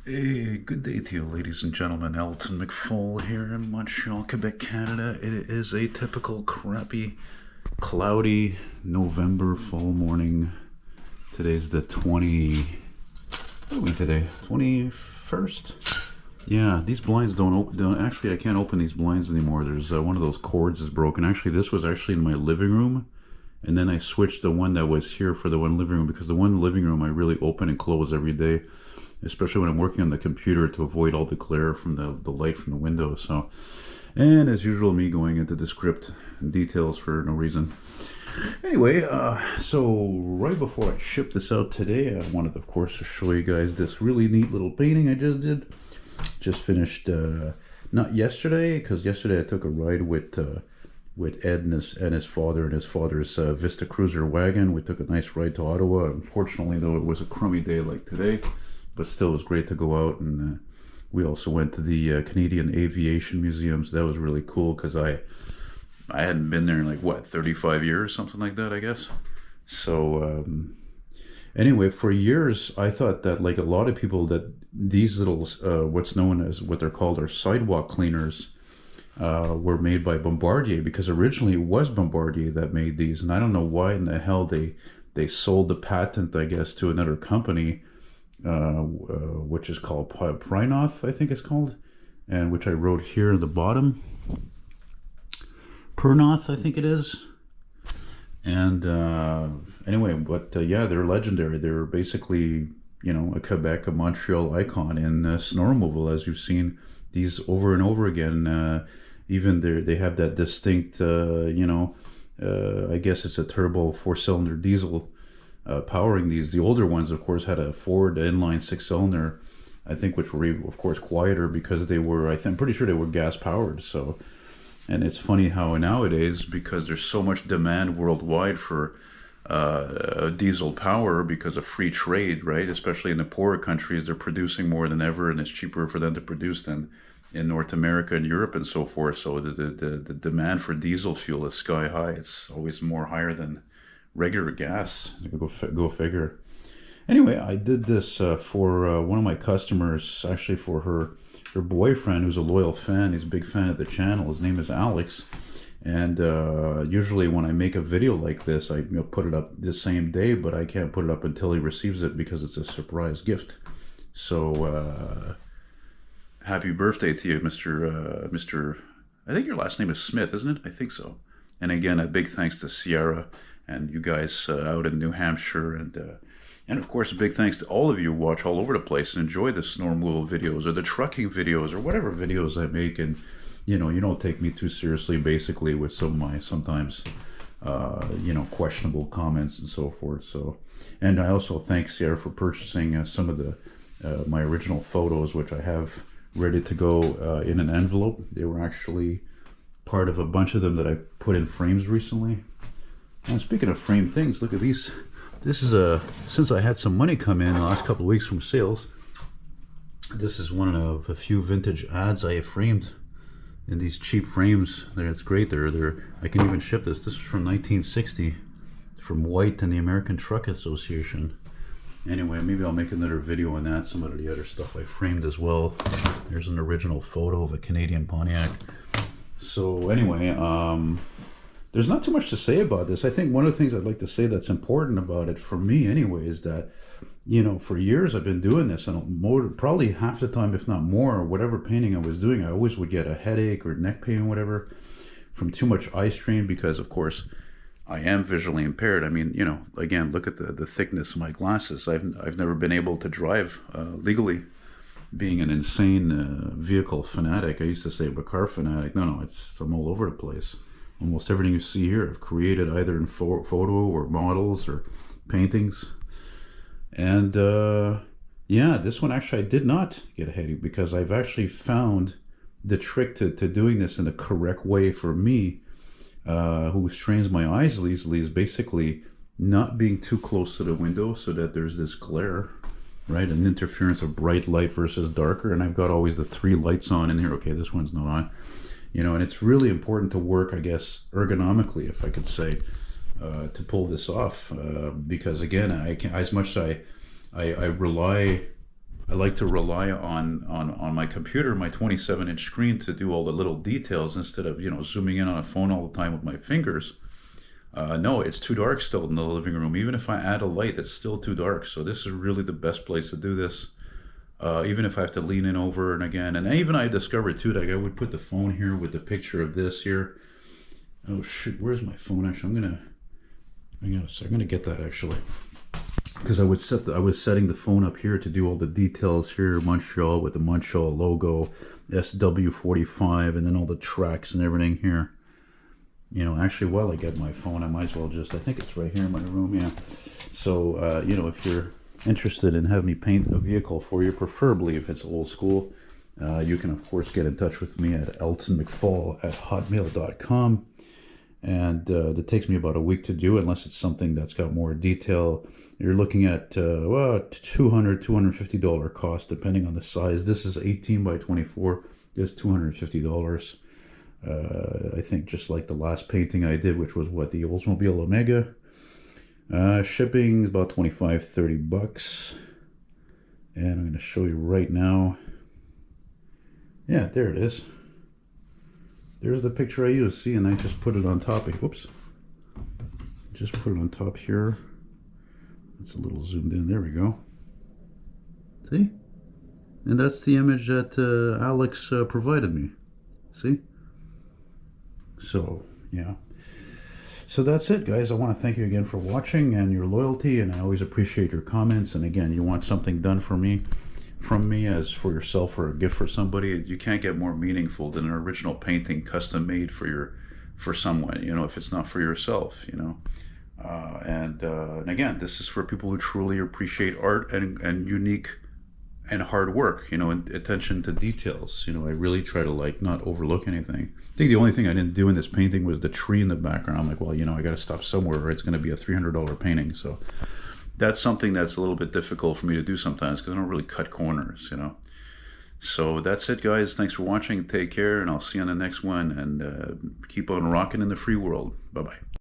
Hey, good day to you, ladies and gentlemen. Elton McFall here in Montreal, Quebec, Canada. It is a typical crappy, cloudy November fall morning. Today's the 20. What are we today? 21st? Yeah, these blinds don't open. Actually, I can't open these blinds anymore. There's one of those cords is broken. Actually, this was actually in my living room. And then I switched the one that was here for the one living room because the one living room I really open and close every day, especially when I'm working on the computer to avoid all the glare from the light from the window. So, and as usual, me going into the script and details for no reason. Anyway, so right before I ship this out today, I wanted, of course, to show you guys this really neat little painting I just did. Just finished, not yesterday, because yesterday I took a ride with Ed and his father and his father's Vista Cruiser wagon. We took a nice ride to Ottawa. Unfortunately, though, it was a crummy day like today. But still, it was great to go out, and we also went to the Canadian Aviation Museum. So that was really cool because I hadn't been there in like what 35 years, something like that, I guess. So anyway, for years I thought that like a lot of people that these little what's known as what they're called are sidewalk cleaners were made by Bombardier, because originally it was Bombardier that made these, and I don't know why in the hell they sold the patent, I guess, to another company. Which is called Prinoth, I think it's called, and which I wrote here at the bottom. Pernoth, I think it is. And anyway, but yeah, they're legendary. They're basically, you know, a Quebec, a Montreal icon in snow removal, as you've seen these over and over again. Even they have that distinct, you know, I guess it's a turbo 4-cylinder diesel. Powering these. The older ones, of course, had a Ford inline 6-cylinder, I think, which were, of course, quieter because they were, I'm pretty sure they were gas powered. So, and it's funny how nowadays, because there's so much demand worldwide for diesel power because of free trade, right? Especially in the poorer countries, they're producing more than ever, and it's cheaper for them to produce than in North America and Europe and so forth. So the demand for diesel fuel is sky high. It's always more higher than regular gas. Go figure. Anyway, I did this for one of my customers, actually for her boyfriend, who's a loyal fan. He's a big fan of the channel. His name is Alex, and usually when I make a video like this, I put it up the same day, but I can't put it up until he receives it because it's a surprise gift. So happy birthday to you, Mr. I think your last name is Smith, isn't it? I think so. And again, a big thanks to Sierra and you guys out in New Hampshire, and of course a big thanks to all of you who watch all over the place and enjoy the snow removal videos or the trucking videos or whatever videos I make, and you know, you don't take me too seriously basically with some of my sometimes you know, questionable comments and so forth. So, and I also thank Sierra for purchasing some of the my original photos, which I have ready to go in an envelope. They were actually part of a bunch of them that I put in frames recently. And speaking of frame things, look at these. This is since I had some money come in the last couple of weeks from sales, this is one of a few vintage ads I have framed in these cheap frames. It's great. I can even ship this. This is from 1960, from White and the American Truck Association. Anyway, maybe I'll make another video on that. Some of the other stuff I framed as well. There's an original photo of a Canadian Pontiac. So anyway, there's not too much to say about this. I think one of the things I'd like to say that's important about it, for me anyway, is that, you know, for years I've been doing this, and probably half the time, if not more, whatever painting I was doing, I always would get a headache or neck pain or whatever from too much eye strain, because of course I am visually impaired. I mean, you know, again, look at the thickness of my glasses. I've never been able to drive legally, being an insane vehicle fanatic. I used to say I'm a car fanatic. No, I'm all over the place. Almost everything you see here I've created either in photo or models or paintings. And yeah, this one actually I did not get a headache because I've actually found the trick to doing this in the correct way for me, who strains my eyes easily, is basically not being too close to the window so that there's this glare, right? An interference of bright light versus darker. And I've got always the 3 lights on in here. Okay, this one's not on. You know, and it's really important to work, I guess, ergonomically, if I could say, to pull this off, because again, I can, as much as I rely I like to rely on my computer, my 27-inch screen, to do all the little details instead of, zooming in on a phone all the time with my fingers. No, it's too dark still in the living room. Even if I add a light, it's still too dark. So this is really the best place to do this. Even if I have to lean in over and again. And even I discovered too, like I would put the phone here with the picture of this here. Oh shoot, where's my phone? Actually, I'm gonna get that actually. Because I was setting the phone up here to do all the details here, Montreal with the Montreal logo, SW45, and then all the tracks and everything here. Actually, while I get my phone, I might as well I think it's right here in my room, yeah. So, if you're interested in having me paint a vehicle for you, preferably if it's old school, you can, of course, get in touch with me at eltonmcfall@hotmail.com. And it takes me about a week to do, unless it's something that's got more detail. You're looking at $250 cost, depending on the size. This is 18 by 24. It's $250. I think just like the last painting I did, which was the Oldsmobile Omega. Shipping is about 25-30 bucks. And I'm going to show you right now. Yeah, there it is. There's the picture I used. See, and I just put it on top. Oops. Just put it on top here. It's a little zoomed in. There we go. See? And that's the image that Alex provided me. See? So, yeah. So that's it, guys. I want to thank you again for watching and your loyalty, and I always appreciate your comments. And again, you want something done from me as for yourself or a gift for somebody, you can't get more meaningful than an original painting custom made for someone, if it's not for yourself, and again, this is for people who truly appreciate art and unique and hard work, and attention to details. I really try to not overlook anything. I think the only thing I didn't do in this painting was the tree in the background. I'm like, well, I got to stop somewhere or it's going to be a $300 painting. So that's something that's a little bit difficult for me to do sometimes because I don't really cut corners, So that's it, guys. Thanks for watching. Take care, and I'll see you on the next one. And keep on rocking in the free world. Bye-bye.